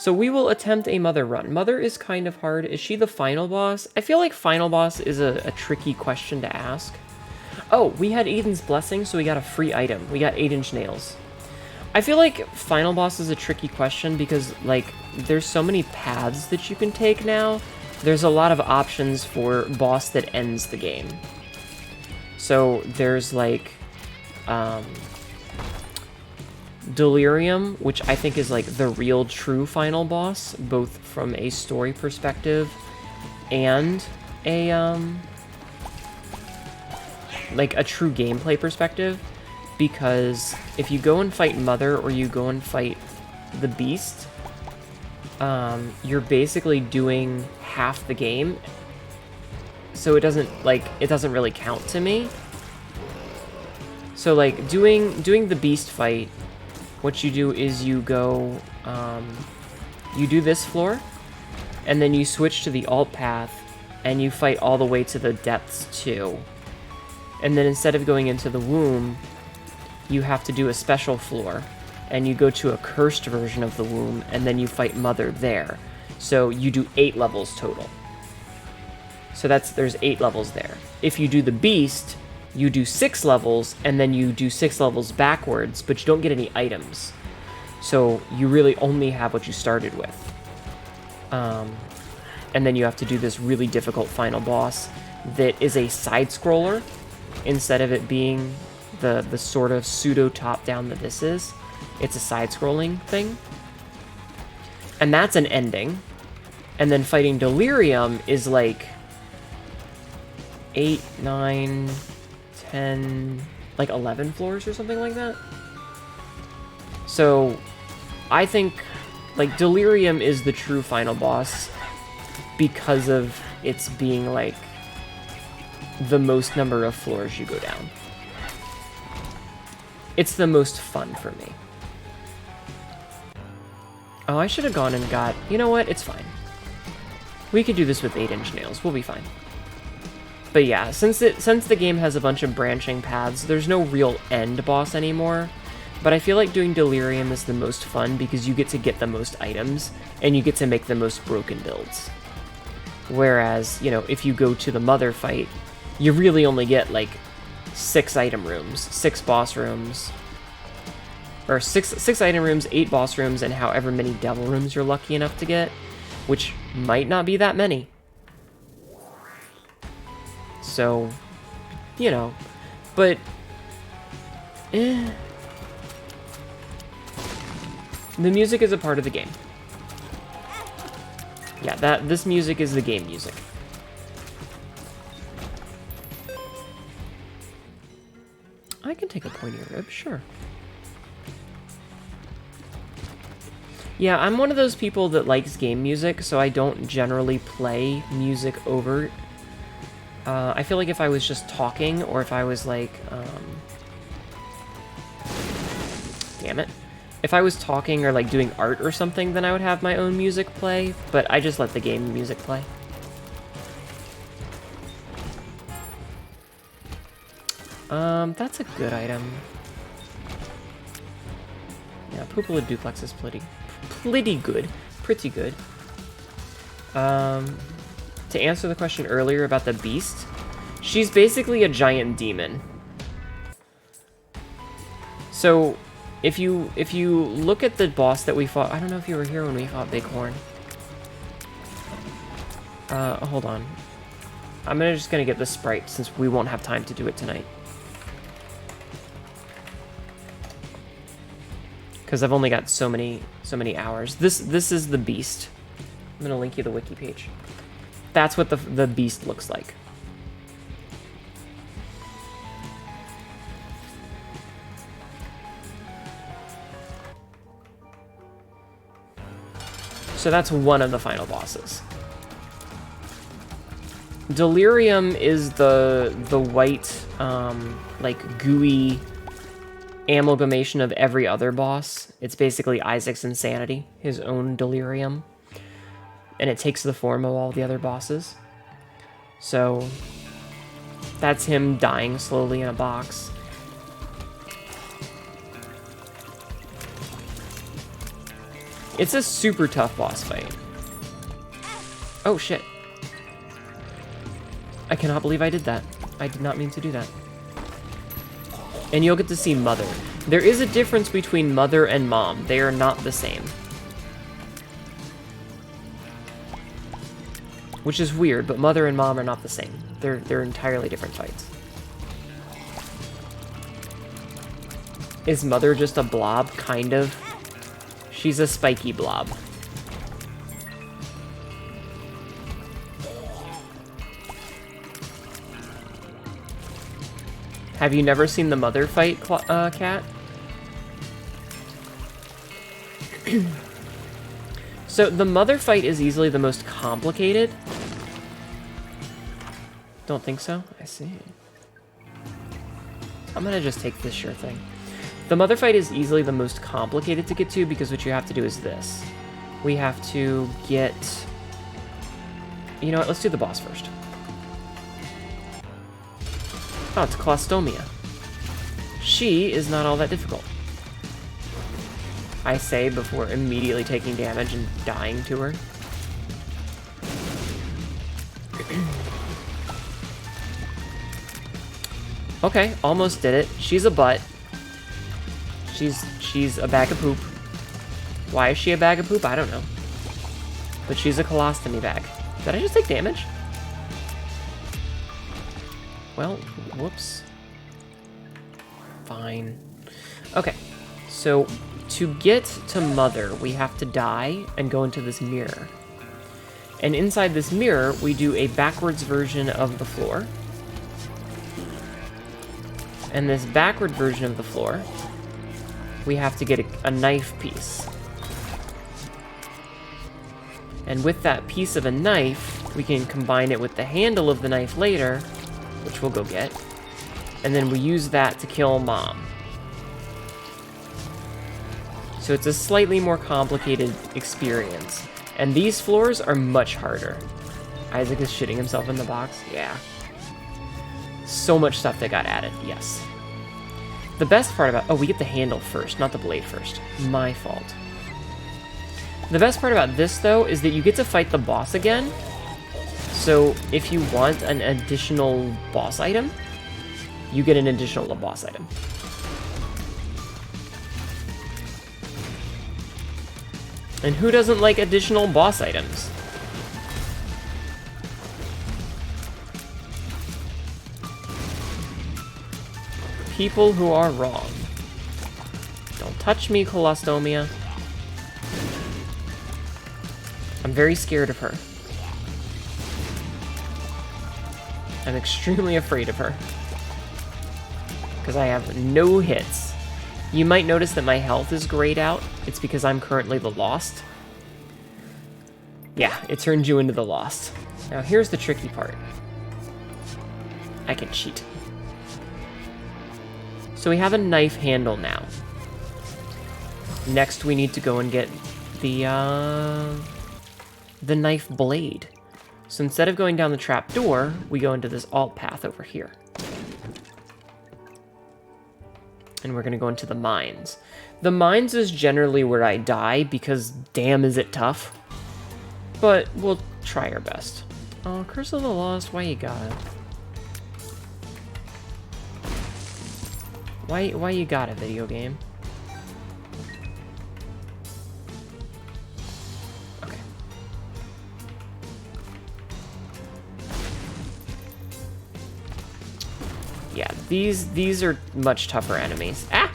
So we will attempt a Mother run. Mother is kind of hard. Is she the final boss? I feel like final boss is a tricky question to ask. Oh, we had Aiden's Blessing, so we got a free item. We got 8-inch nails. I feel like final boss is a tricky question because, like, there's so many paths that you can take now. There's a lot of options for boss that ends the game. So there's, like, Delirium, which I think is, like, the real true final boss, both from a story perspective and a, like, a true gameplay perspective. Because if you go and fight Mother or you go and fight the Beast, you're basically doing half the game. So it doesn't really count to me. So, like, doing the Beast fight, what you do is you go, you do this floor, and then you switch to the alt path, and you fight all the way to the depths too. And then instead of going into the womb, you have to do a special floor, and you go to a cursed version of the womb, and then you fight Mother there. So you do 8 levels total. So there's 8 levels there. If you do the Beast, you do 6 levels, and then you do 6 levels backwards, but you don't get any items. So you really only have what you started with. And then you have to do this really difficult final boss that is a side-scroller, instead of it being the sort of pseudo top-down that this is. It's a side-scrolling thing. And that's an ending. And then fighting Delirium is like 8, 9, 10, like 11 floors or something like that. So I think, like, Delirium is the true final boss because of its being, like, the most number of floors you go down. It's the most fun for me. Oh, I should have gone and got... You know what? It's fine. We could do this with 8-inch nails. We'll be fine. But yeah, since the game has a bunch of branching paths, there's no real end boss anymore. But I feel like doing Delirium is the most fun because you get to get the most items, and you get to make the most broken builds. Whereas, you know, if you go to the Mother fight, you really only get, like, 6 item rooms, 6 boss rooms, or 6 item rooms, 8 boss rooms, and however many devil rooms you're lucky enough to get, which might not be that many. So, you know, but, the music is a part of the game. Yeah, this music is the game music. I can take a pointy rib, sure. Yeah, I'm one of those people that likes game music, so I don't generally play music over. I feel like if I was just talking, or if I was like, damn it. If I was talking or like doing art or something, then I would have my own music play, but I just let the game music play. That's a good item. Yeah, Pupilla Duplex is pretty good. Pretty good. To answer the question earlier about the Beast, she's basically a giant demon. So, if you look at the boss that we fought, I don't know if you were here when we fought Bighorn. Hold on. I'm just gonna get the sprite since we won't have time to do it tonight. Because I've only got so many hours. This is the Beast. I'm gonna link you the wiki page. That's what the Beast looks like. So that's one of the final bosses. Delirium is the white, like, gooey amalgamation of every other boss. It's basically Isaac's insanity, his own delirium. And it takes the form of all the other bosses. So, that's him dying slowly in a box. It's a super tough boss fight. Oh, shit. I cannot believe I did that. I did not mean to do that. And you'll get to see Mother. There is a difference between Mother and Mom. They are not the same. Which is weird, but Mother and Mom are not the same. They're entirely different fights. Is Mother just a blob? Kind of. She's a spiky blob. Have you never seen the Mother fight, Cat? So the Mother fight is easily the most complicated. Don't think so? I see. I'm gonna just take this sure thing. The Mother fight is easily the most complicated to get to because what you have to do is this. We have to get... You know what? Let's do the boss first. Oh, it's Clostomia. She is not all that difficult. I say before immediately taking damage and dying to her. Okay, almost did it. She's a butt. She's a bag of poop. Why is she a bag of poop? I don't know. But she's a colostomy bag. Did I just take damage? Well, whoops. Fine. Okay, so to get to Mother, we have to die and go into this mirror. And inside this mirror, we do a backwards version of the floor. And this backward version of the floor, we have to get a knife piece. And with that piece of a knife, we can combine it with the handle of the knife later, which we'll go get. And then we use that to kill Mom. So it's a slightly more complicated experience. And these floors are much harder. Isaac is shitting himself in the box? Yeah. So much stuff that got added, yes. The best part about... Oh, we get the handle first, not the blade first. My fault. The best part about this, though, is that you get to fight the boss again. So if you want an additional boss item, you get an additional boss item. And who doesn't like additional boss items? People who are wrong. Don't touch me, Colostomia. I'm very scared of her. I'm extremely afraid of her. Because I have no hits. You might notice that my health is grayed out. It's because I'm currently the Lost. Yeah, it turns you into the Lost. Now here's the tricky part. I can cheat. So we have a knife handle now. Next we need to go and get the knife blade. So instead of going down the trap door, we go into this alt path over here. And we're gonna go into the mines. The mines is generally where I die because damn is it tough. But we'll try our best. Oh, Curse of the Lost, why you got it? Why you got a video game? Okay. Yeah, these are much tougher enemies. Ah!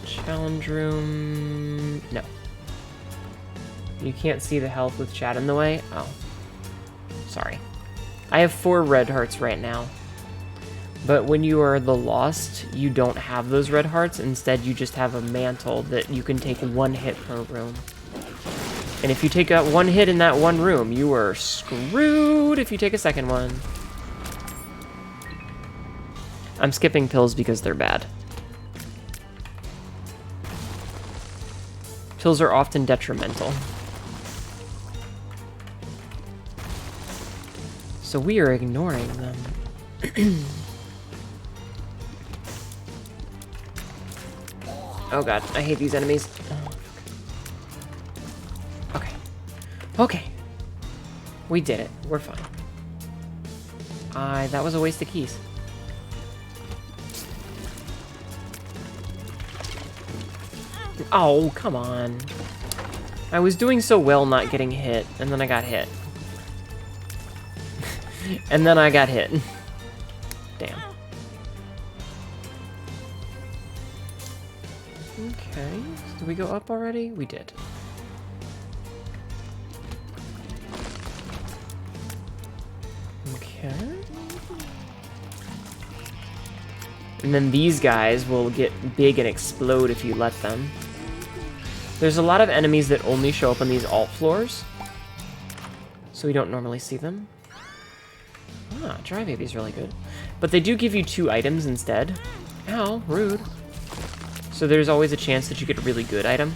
Challenge room... No. You can't see the health with chat in the way? Oh. Sorry. I have 4 red hearts right now. But when you are the Lost, you don't have those red hearts. Instead, you just have a mantle that you can take 1 hit per room. And if you take out 1 hit in that 1 room, you are screwed if you take a second one. I'm skipping pills because they're bad. Pills are often detrimental. So we are ignoring them. Oh god, I hate these enemies. Okay. Okay. We did it. We're fine. That was a waste of keys. Oh, come on. I was doing so well not getting hit, and then I got hit. And then I got hit. Damn. Okay. Did we go up already? We did. Okay. And then these guys will get big and explode if you let them. There's a lot of enemies that only show up on these alt floors, so we don't normally see them. Ah, Dry Baby's really good. But they do give you 2 items instead. Ow, rude. So there's always a chance that you get a really good item.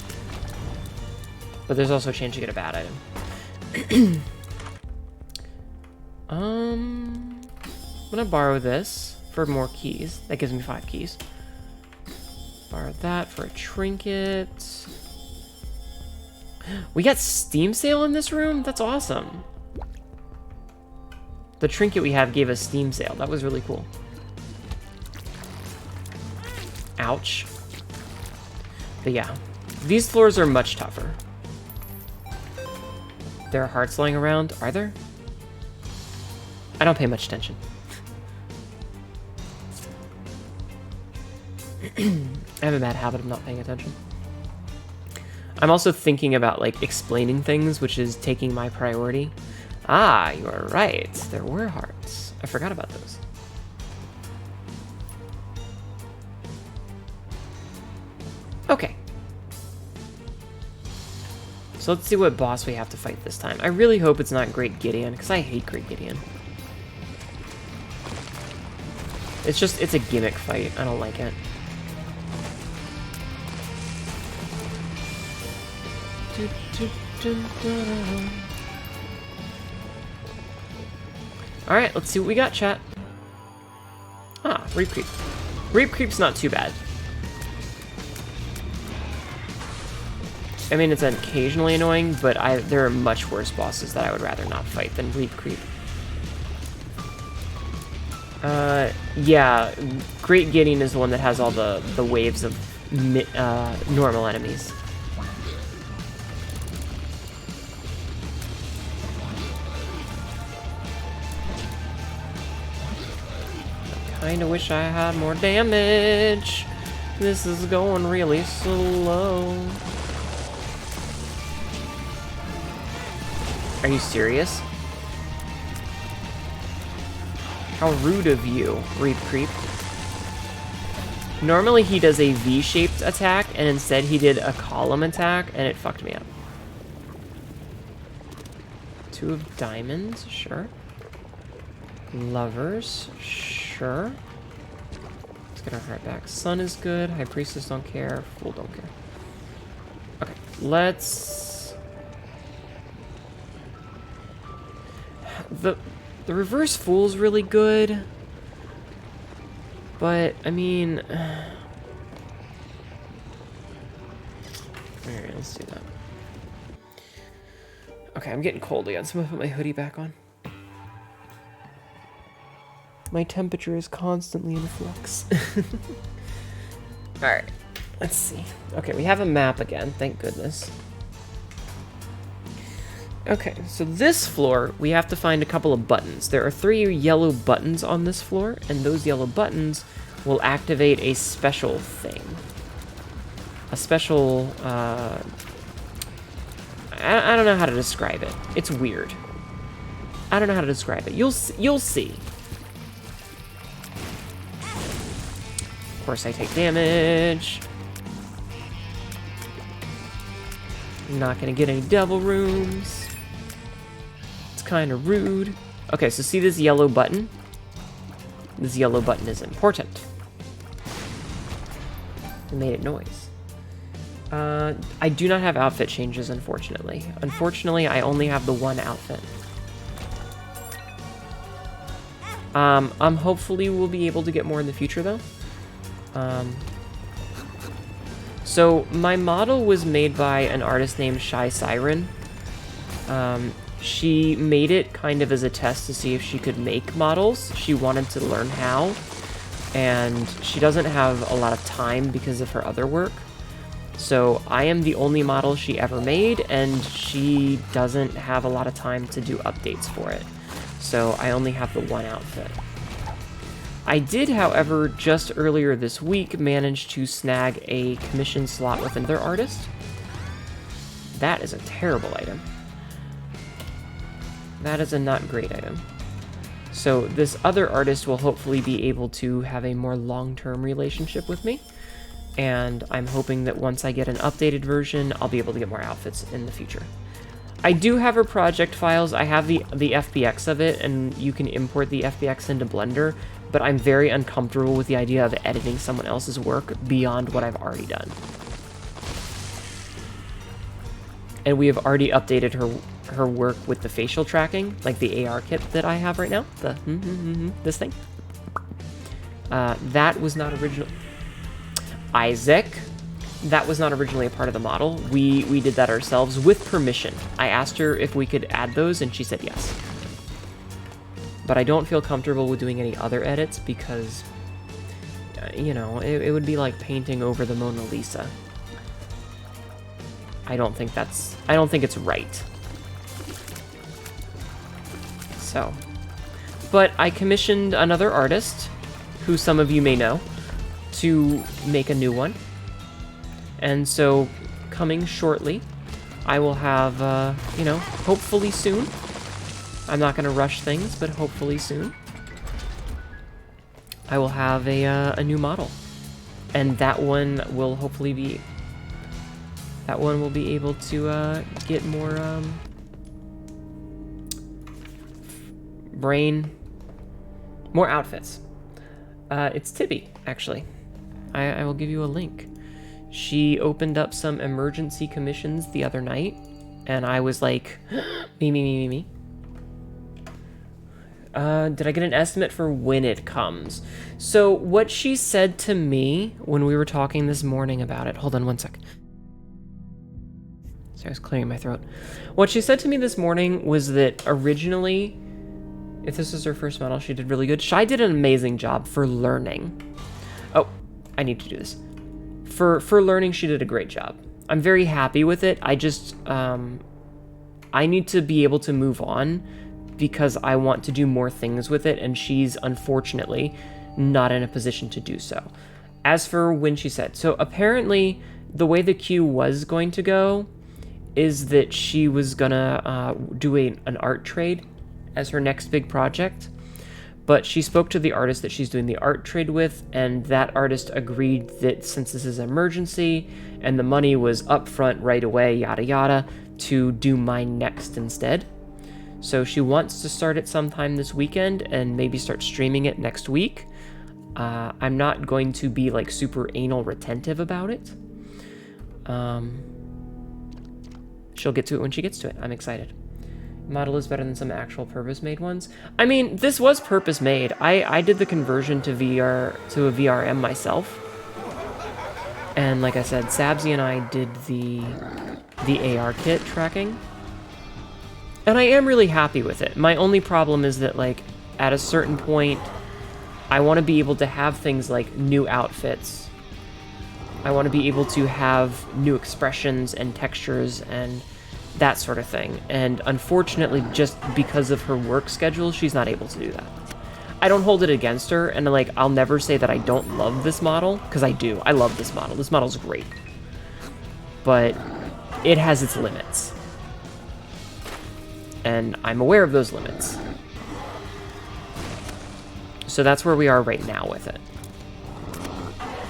But there's also a chance you get a bad item. I'm gonna borrow this for more keys. That gives me 5 keys. Borrow that for a trinket. We got Steam Sale in this room? That's awesome. The trinket we have gave us Steam Sale. That was really cool. Ouch. But yeah, these floors are much tougher. There are hearts lying around. Are there? I don't pay much attention. I have a bad habit of not paying attention. I'm also thinking about, like, explaining things, which is taking my priority. Ah, you are right. There were hearts. I forgot about those. Okay. So let's see what boss we have to fight this time. I really hope it's not Great Gideon, because I hate Great Gideon. It's a gimmick fight. I don't like it. Alright, let's see what we got, chat. Ah, Reap Creep. Reap Creep's not too bad. I mean, it's occasionally annoying, but there are much worse bosses that I would rather not fight than Reap Creep. Yeah, Great Gideon is the one that has all the waves of normal enemies. Kinda wish I had more damage. This is going really slow. Are you serious? How rude of you, Reap Creep. Normally he does a V-shaped attack, and instead he did a column attack, and it fucked me up. 2 of diamonds, sure. Lovers, sure. Let's get our heart back. Sun is good. High Priestess don't care. Fool don't care. Okay, let's... The reverse Fool's really good. But, I mean... Alright, let's do that. Okay, I'm getting cold again, so I'm gonna put my hoodie back on. My temperature is constantly in flux. Alright, let's see. Okay, we have a map again, thank goodness. Okay, so this floor, we have to find a couple of buttons. There are 3 yellow buttons on this floor, and those yellow buttons will activate a special thing. A special, I don't know how to describe it. It's weird. I don't know how to describe it. You'll see. Of course, I take damage. I'm not gonna get any devil rooms. It's kind of rude. Okay, so see this yellow button? This yellow button is important. It made a noise. I do not have outfit changes, unfortunately. Unfortunately, I only have the 1 outfit. Hopefully we'll be able to get more in the future, though. So my model was made by an artist named Shy Siren. She made it kind of as a test to see if she could make models. She wanted to learn how, and she doesn't have a lot of time because of her other work. So I am the only model she ever made, and she doesn't have a lot of time to do updates for it. So I only have the one outfit. I did, however, just earlier this week manage to snag a commission slot with another artist. That is a terrible item. That is a not great item. So this other artist will hopefully be able to have a more long-term relationship with me. And I'm hoping that once I get an updated version, I'll be able to get more outfits in the future. I do have her project files. I have the FBX of it, and you can import the FBX into Blender, but I'm very uncomfortable with the idea of editing someone else's work beyond what I've already done. And we have already updated her work with the facial tracking, like the AR kit that I have right now. This thing. That was not original. Isaac. That was not originally a part of the model. We did that ourselves with permission. I asked her if we could add those, and she said yes. But I don't feel comfortable with doing any other edits because, you know, it would be like painting over the Mona Lisa. I don't think it's right. So, but I commissioned another artist, who some of you may know, to make a new one. And so, coming shortly, I will have, you know, hopefully soon. I'm not going to rush things, but hopefully soon, I will have a new model. And that one will hopefully be... That one will be able to get more more outfits. It's Tibby, actually. I will give you a link. She opened up some emergency commissions the other night, and I was like, me. Did I get an estimate for when it comes? So what she said to me when we were talking this morning about it, hold on one sec. I was clearing my throat. What she said to me this morning was that originally, if this is her first model, she did really good. Shai did an amazing job for learning. Oh, I need to do this. For learning, she did a great job. I'm very happy with it. I just, I need to be able to move on because I want to do more things with it, and she's unfortunately not in a position to do so. As for when she said, so apparently the way the queue was going to go is that she was gonna do an art trade as her next big project, but she spoke to the artist that she's doing the art trade with, and that artist agreed that since this is an emergency and the money was upfront right away, yada yada, to do mine next instead. So she wants to start it sometime this weekend and maybe start streaming it next week. I'm not going to be like super anal retentive about it. She'll get to it when she gets to it. I'm excited. Model is better than some actual purpose-made ones. I mean, this was purpose-made. I did the conversion to a VRM myself. And like I said, Sabzi and I did the AR kit tracking. And I am really happy with it. My only problem is that, like, at a certain point, I want to be able to have things like new outfits. I want to be able to have new expressions and textures and that sort of thing. And unfortunately, just because of her work schedule, she's not able to do that. I don't hold it against her, and like, I'll never say that I don't love this model, because I do. I love this model. This model's great. But it has its limits. And I'm aware of those limits. So that's where we are right now with it.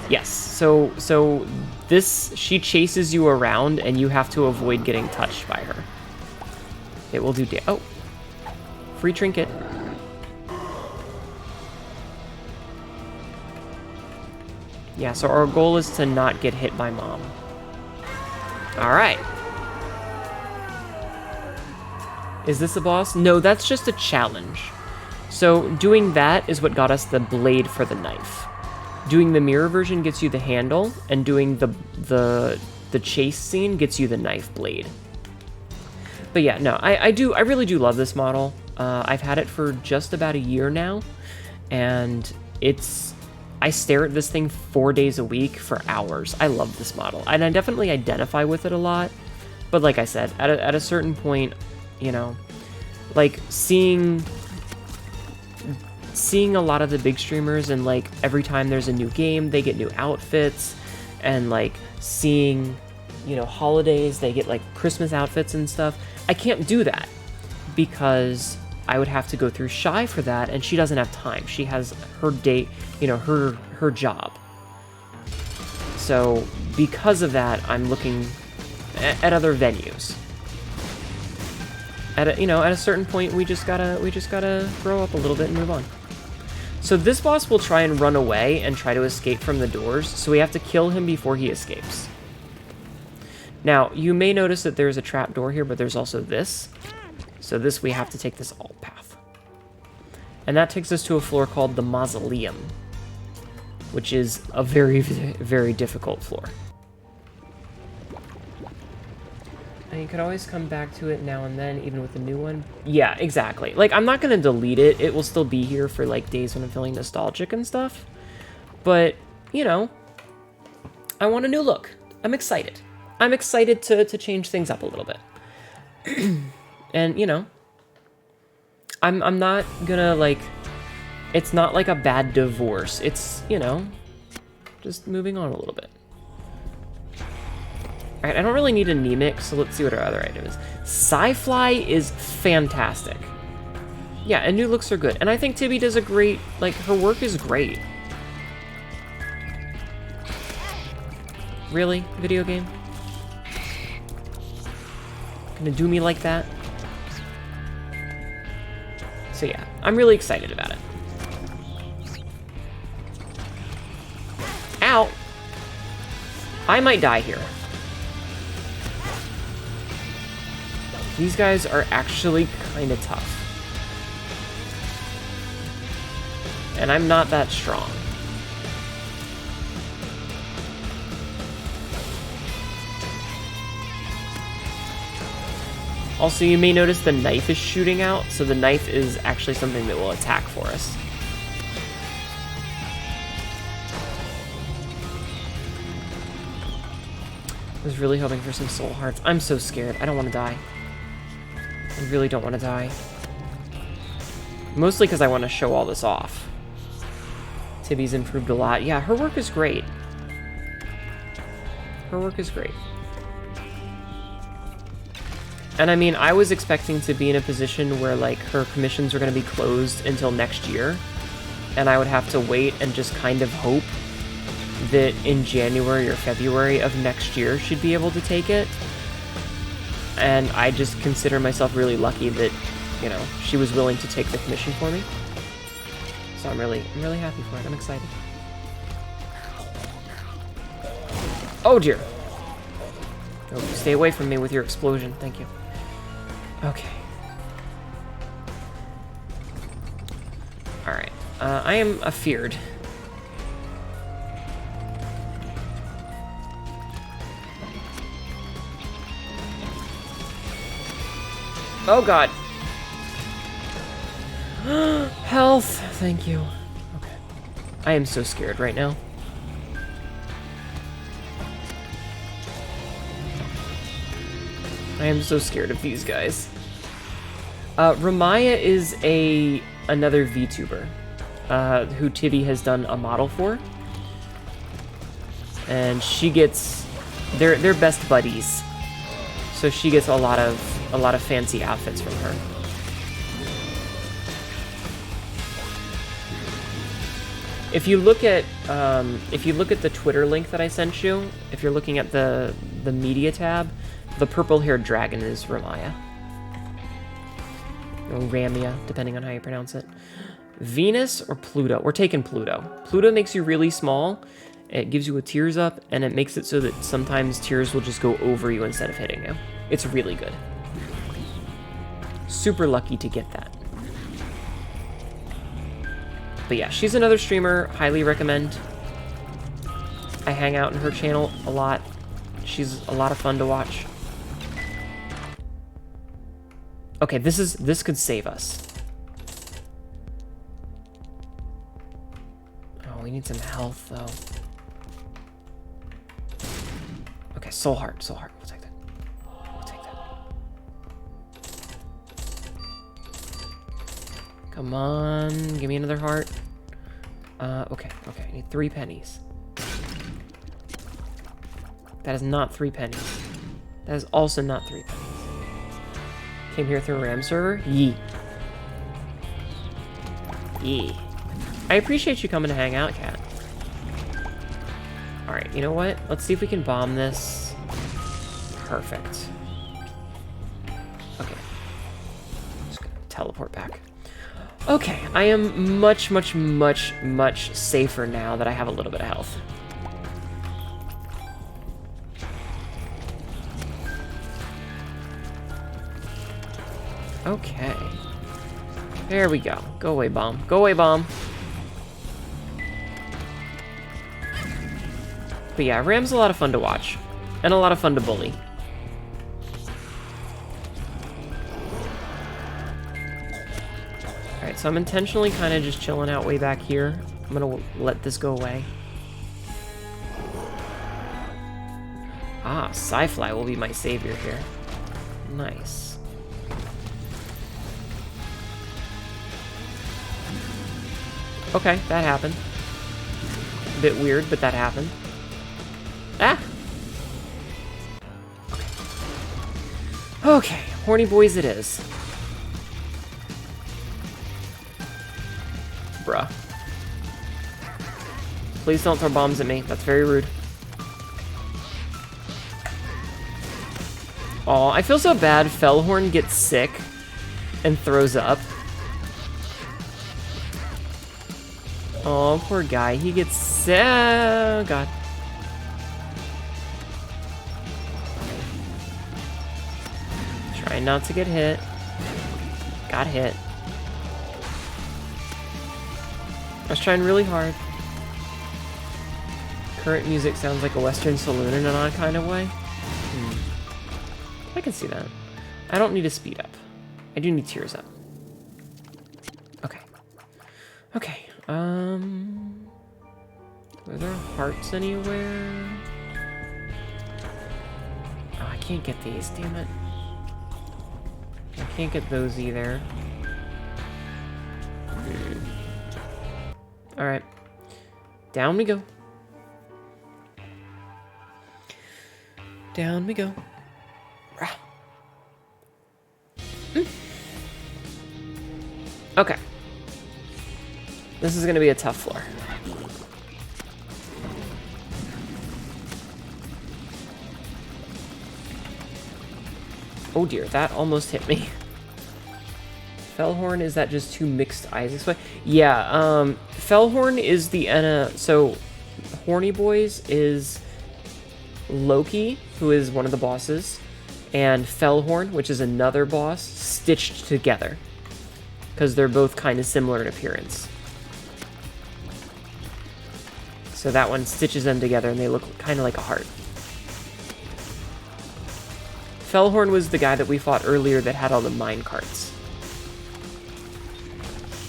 Yes, so this, she chases you around and you have to avoid getting touched by her. It will do oh, free trinket. Yeah, so our goal is to not get hit by Mom. All right. Is this a boss? No, that's just a challenge. So doing that is what got us the blade for the knife. Doing the mirror version gets you the handle, and doing the chase scene gets you the knife blade. But yeah, no, I really do love this model. I've had it for just about a year now, and I stare at this thing 4 days a week for hours. I love this model, and I definitely identify with it a lot. But like I said, at a certain point, you know, like seeing a lot of the big streamers, and like every time there's a new game, they get new outfits, and like seeing, you know, holidays, they get like Christmas outfits and stuff. I can't do that because I would have to go through Shy for that, and she doesn't have time. She has her date, you know, her job. So because of that, I'm looking at other venues. At a certain point, we just gotta grow up a little bit and move on. So this boss will try and run away and try to escape from the doors, so we have to kill him before he escapes. Now, you may notice that there's a trap door here, but there's also this. So this, we have to take this alt path. And that takes us to a floor called the Mausoleum, which is a very, very difficult floor. And you could always come back to it now and then, even with a new one. Yeah, exactly. Like, I'm not going to delete it. It will still be here for, like, days when I'm feeling nostalgic and stuff. But, you know, I want a new look. I'm excited. I'm excited to change things up a little bit. And, you know, I'm not gonna, like, it's not like a bad divorce. It's, you know, just moving on a little bit. Alright, I don't really need a Nemec, so let's see what our other item is. Sci-Fly is fantastic. Yeah, and new looks are good. And I think Tibby does a great, like, her work is great. Really? Video game? Gonna do me like that? So yeah, I'm really excited about it. Ow! I might die here. These guys are actually kind of tough. And I'm not that strong. Also, you may notice the knife is shooting out, so the knife is actually something that will attack for us. I was really hoping for some soul hearts. I'm so scared. I don't want to die. I really don't want to die. Mostly because I want to show all this off. Tibby's improved a lot. Yeah, her work is great. Her work is great. And I mean, I was expecting to be in a position where, like, her commissions were going to be closed until next year. And I would have to wait and just kind of hope that in January or February of next year she'd be able to take it. And I just consider myself really lucky that, you know, she was willing to take the commission for me. So I'm really happy for it. I'm excited. Oh dear. Oh, stay away from me with your explosion. Thank you. Okay. Alright. I am afeared. Oh god. Health. Thank you. Okay. I am so scared right now. I am so scared of these guys. Ramaya is another VTuber who Tibby has done a model for, and she gets they're best buddies, so she gets a lot of fancy outfits from her. If you look at the Twitter link that I sent you, if you're looking at the media tab, the purple-haired dragon is Ramaya. Or Ramia, depending on how you pronounce it. Venus or Pluto? We're taking Pluto. Pluto makes you really small, it gives you a tears up, and it makes it so that sometimes tears will just go over you instead of hitting you. It's really good. Super lucky to get that. But yeah, she's another streamer, highly recommend. I hang out in her channel a lot. She's a lot of fun to watch. Okay, this could save us. Oh, we need some health though. Okay, soul heart, soul heart. We'll take that. We'll take that. Come on, give me another heart. Okay, I need 3 pennies. That is not 3 pennies. That is also not 3 pennies. Came here through a RAM server? Yee. Yee. I appreciate you coming to hang out, Cat. Alright, you know what? Let's see if we can bomb this. Perfect. Okay. Just gonna teleport back. Okay, I am much, much, much, much safer now that I have a little bit of health. Okay. There we go. Go away, bomb. Go away, bomb. But yeah, Ram's a lot of fun to watch. And a lot of fun to bully. Alright, so I'm intentionally kind of just chilling out way back here. I'm gonna let this go away. Ah, Sci-Fly will be my savior here. Nice. Okay, that happened. A bit weird, but that happened. Ah! Okay. Okay, horny boys it is. Bruh. Please don't throw bombs at me. That's very rude. Aw, I feel so bad. Fellhorn gets sick and throws up. Oh, poor guy. He gets sick. Oh, God. Trying not to get hit. Got hit. I was trying really hard. Current music sounds like a Western saloon in an odd kind of way. I can see that. I don't need to speed up. I do need tears up. Okay. Okay. Are there hearts anywhere? Oh, I can't get these, damn it. I can't get those either. Alright. Down we go. Down we go. Okay. This is gonna be a tough floor. Oh dear, that almost hit me. Fellhorn, is that just 2 mixed eyes this way? Yeah, Fellhorn is the so Horny Boys is Loki, who is one of the bosses, and Fellhorn, which is another boss, stitched together. Because they're both kind of similar in appearance. So that one stitches them together and they look kind of like a heart. Fellhorn was the guy that we fought earlier that had all the mine carts.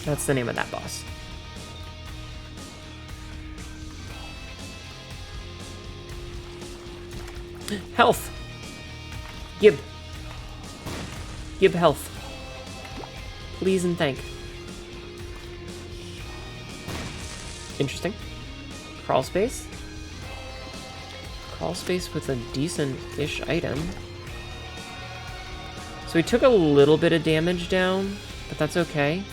That's the name of that boss. Health! Gib. Gib health. Please and thank. Interesting. Crawl space. Crawl space with a decent-ish item. So we took a little bit of damage down, but that's okay.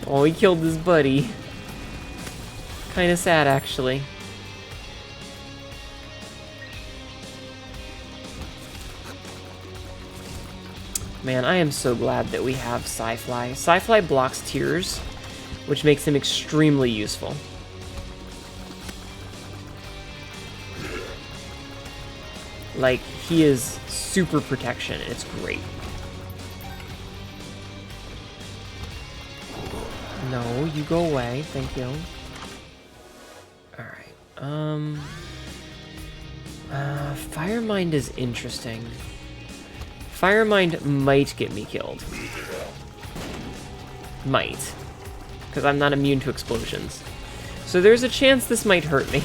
Oh, he killed his buddy. Kinda sad, actually. Man, I am so glad that we have Sci-Fly. Sci-Fly blocks tears, which makes him extremely useful. Like, he is super protection. It's great. No, you go away. Thank you. Alright. Firemind is interesting. Firemind might get me killed. Might. Because I'm not immune to explosions. So there's a chance this might hurt me.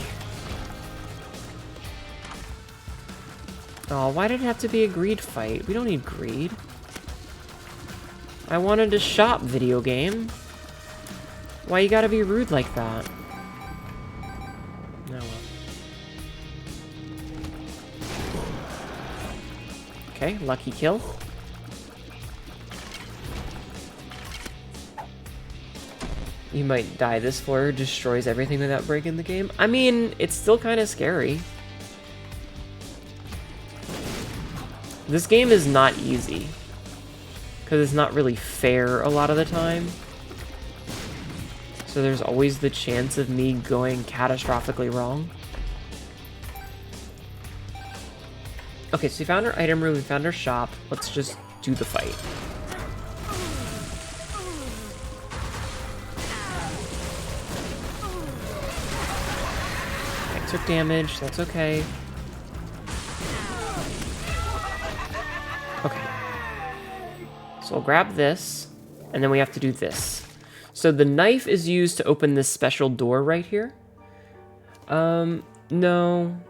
Oh, why did it have to be a greed fight? We don't need greed. I wanted to shop, video game. Why you gotta be rude like that? Oh well. Okay, lucky kill. You might die. This floor destroys everything without breaking the game. I mean, it's still kind of scary. This game is not easy. Because it's not really fair a lot of the time. So there's always the chance of me going catastrophically wrong. Okay, so we found our item room, we found our shop. Let's just do the fight. I took damage, that's okay. Okay. So I'll grab this, and then we have to do this. So the knife is used to open this special door right here. No.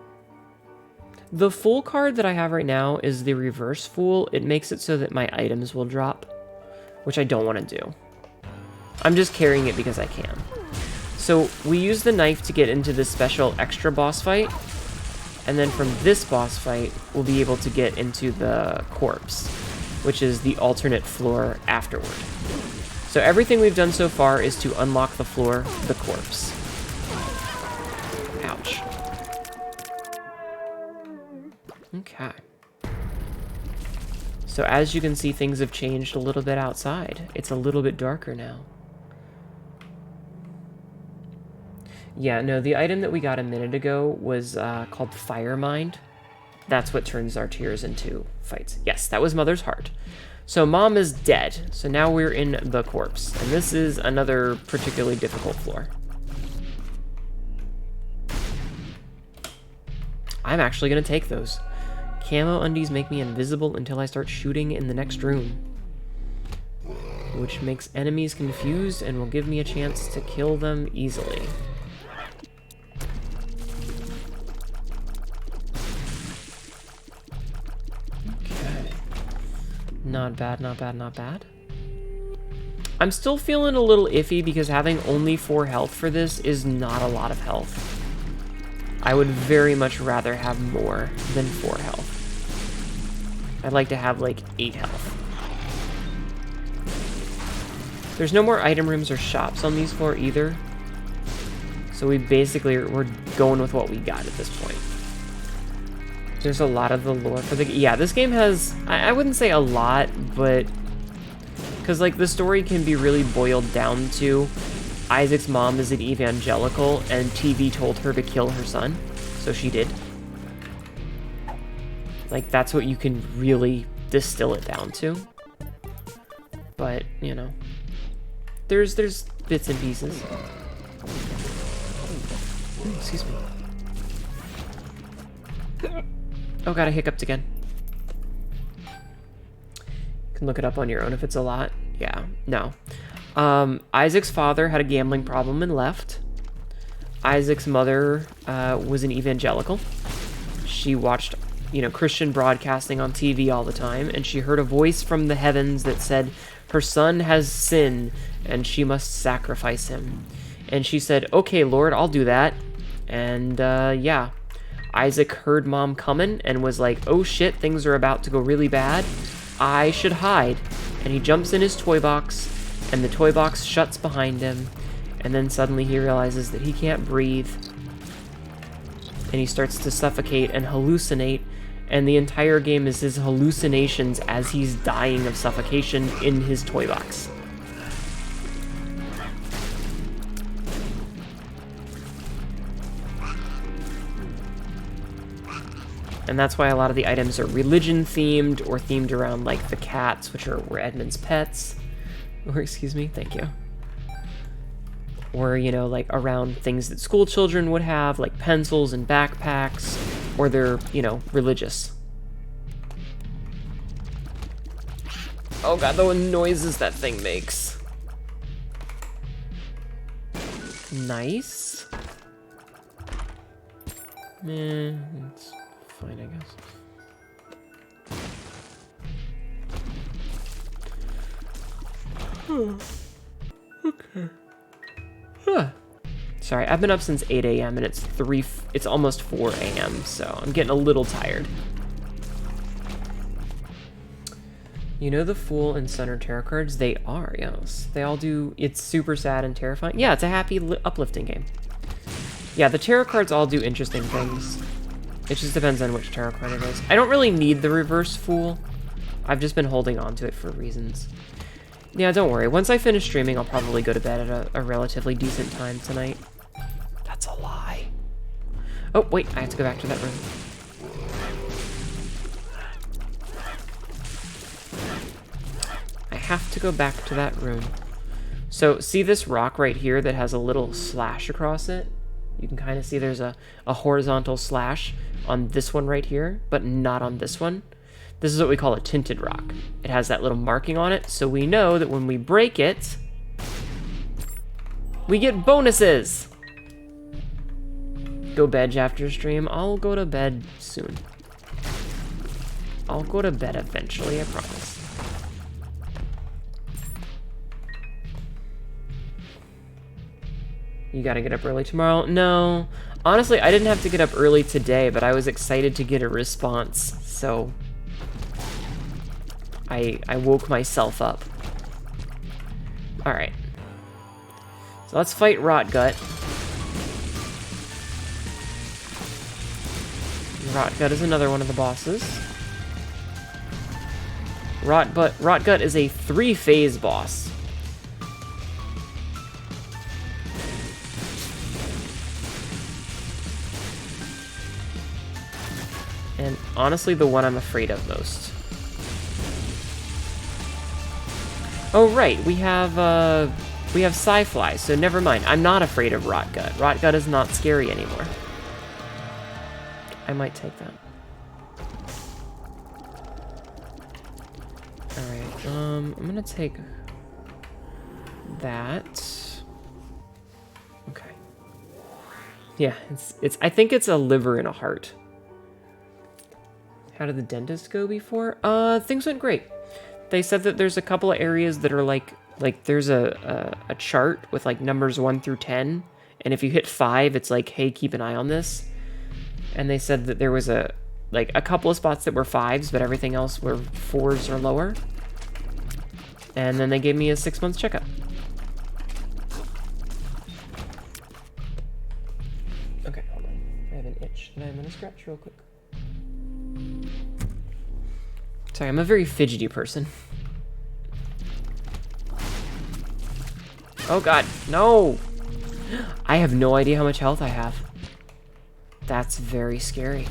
The Fool card that I have right now is the reverse Fool. It makes it so that my items will drop, which I don't want to do. I'm just carrying it because I can. So we use the knife to get into this special extra boss fight, and then from this boss fight, we'll be able to get into the corpse, which is the alternate floor afterward. So everything we've done so far is to unlock the floor, the corpse. Ouch. Okay. So as you can see, things have changed a little bit outside. It's a little bit darker now. Yeah, no, the item that we got a minute ago was called Firemind. That's what turns our tears into fights. Yes, that was Mother's Heart. So Mom is dead. So now we're in the corpse. And this is another particularly difficult floor. I'm actually going to take those. Camo undies make me invisible until I start shooting in the next room, which makes enemies confused and will give me a chance to kill them easily. Okay. Not bad, not bad, not bad. I'm still feeling a little iffy because having only 4 health for this is not a lot of health. I would very much rather have more than 4 health. I'd like to have like 8 health. There's no more item rooms or shops on these 4 either. So we're going with what we got at this point. There's a lot of the lore for the... Yeah, this game has... I wouldn't say a lot, but... Because like the story can be really boiled down to Isaac's mom is an evangelical and TV told her to kill her son. So she did. Like, that's what you can really distill it down to. But, you know. There's bits and pieces. Ooh, excuse me. Oh god, I hiccuped again. You can look it up on your own if it's a lot. Yeah, no. Isaac's father had a gambling problem and left. Isaac's mother was an evangelical. She watched... Christian broadcasting on TV all the time, and she heard a voice from the heavens that said, her son has sinned, and she must sacrifice him. And she said, okay, Lord, I'll do that. And, yeah. Isaac heard Mom coming and was like, oh shit, things are about to go really bad. I should hide. And he jumps in his toy box, and the toy box shuts behind him, and then suddenly he realizes that he can't breathe. And he starts to suffocate and hallucinate, and the entire game is his hallucinations as he's dying of suffocation in his toy box. And that's why a lot of the items are religion-themed or themed around, like, the cats, which were Edmund's pets. Or, excuse me, thank you. Or, you know, like, around things that school children would have, like pencils and backpacks, or they're, you know, religious. Oh god, the noises that thing makes. Nice. It's fine, I guess. Okay. Huh. Sorry, I've been up since 8 a.m. and it's almost 4 a.m., so I'm getting a little tired. You know the Fool and Sun are tarot cards? They are, yes. They all do. It's super sad and terrifying. Yeah, it's a happy, uplifting game. Yeah, the tarot cards all do interesting things. It just depends on which tarot card it is. I don't really need the reverse Fool. I've just been holding on to it for reasons. Yeah, don't worry. Once I finish streaming, I'll probably go to bed at a relatively decent time tonight. That's a lie. Oh, wait, I have to go back to that room. I have to go back to that room. So, see this rock right here that has a little slash across it? You can kind of see there's a horizontal slash on this one right here, but not on this one. This is what we call a tinted rock. It has that little marking on it, so we know that when we break it, we get bonuses! Go bed after stream. I'll go to bed soon. I'll go to bed eventually, I promise. You gotta get up early tomorrow? No. Honestly, I didn't have to get up early today, but I was excited to get a response, so I woke myself up. Alright. So let's fight Rotgut. Rotgut is another one of the bosses. Rotgut is a 3-phase boss. And honestly, the one I'm afraid of most. Oh, right, we have Sci-Fly, so never mind. I'm not afraid of Rotgut. Rotgut is not scary anymore. I might take that. Alright, I'm gonna take that. Okay. Yeah, I think it's a liver and a heart. How did the dentist go before? Things went great. They said that there's a couple of areas that are like there's a chart with like numbers 1 through 10, and if you hit 5, it's like, hey, keep an eye on this. And they said that there was a couple of spots that were 5s, but everything else were 4s or lower. And then they gave me a 6-month checkup. Okay, hold on. I have an itch that I'm gonna scratch real quick. Sorry, I'm a very fidgety person. Oh god, no! I have no idea how much health I have. That's very scary.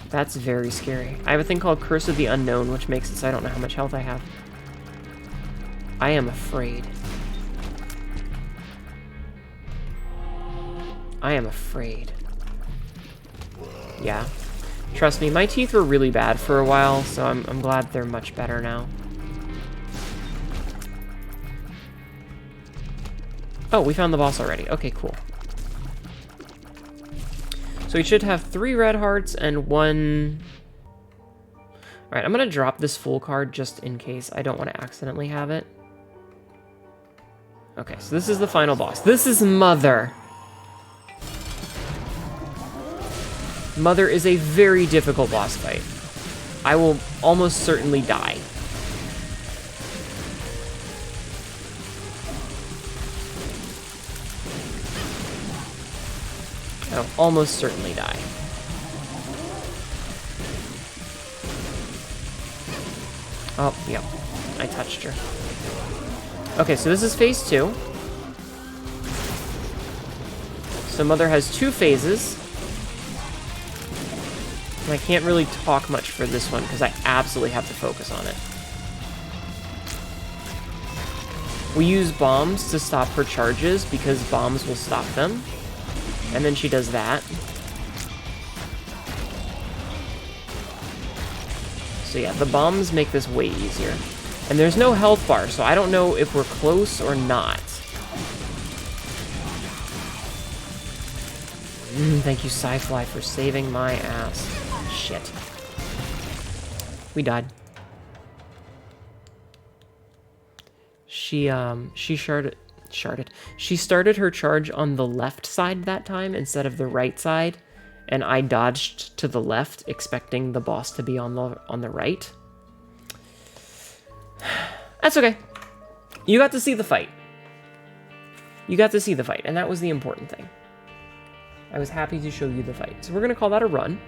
That's very scary. I have a thing called Curse of the Unknown, which makes it so I don't know how much health I have. I am afraid. I am afraid. Yeah. Trust me, my teeth were really bad for a while, so I'm glad they're much better now. Oh, we found the boss already. Okay, cool. So we should have 3 red hearts and 1... Alright, I'm gonna drop this full card just in case I don't want to accidentally have it. Okay, so this is the final boss. This is Mother. Mother is a very difficult boss fight. I will almost certainly die. I'll almost certainly die. Oh, yep. I touched her. Okay, so this is phase 2. So Mother has 2 phases. And I can't really talk much for this one because I absolutely have to focus on it. We use bombs to stop her charges because bombs will stop them. And then she does that. So yeah, the bombs make this way easier. And there's no health bar, so I don't know if we're close or not. Thank you, Sci-Fly, for saving my ass. Shit. We died. She started her charge on the left side that time instead of the right side, and I dodged to the left, expecting the boss to be on the right. That's okay. You got to see the fight. You got to see the fight, and that was the important thing. I was happy to show you the fight. So we're gonna call that a run.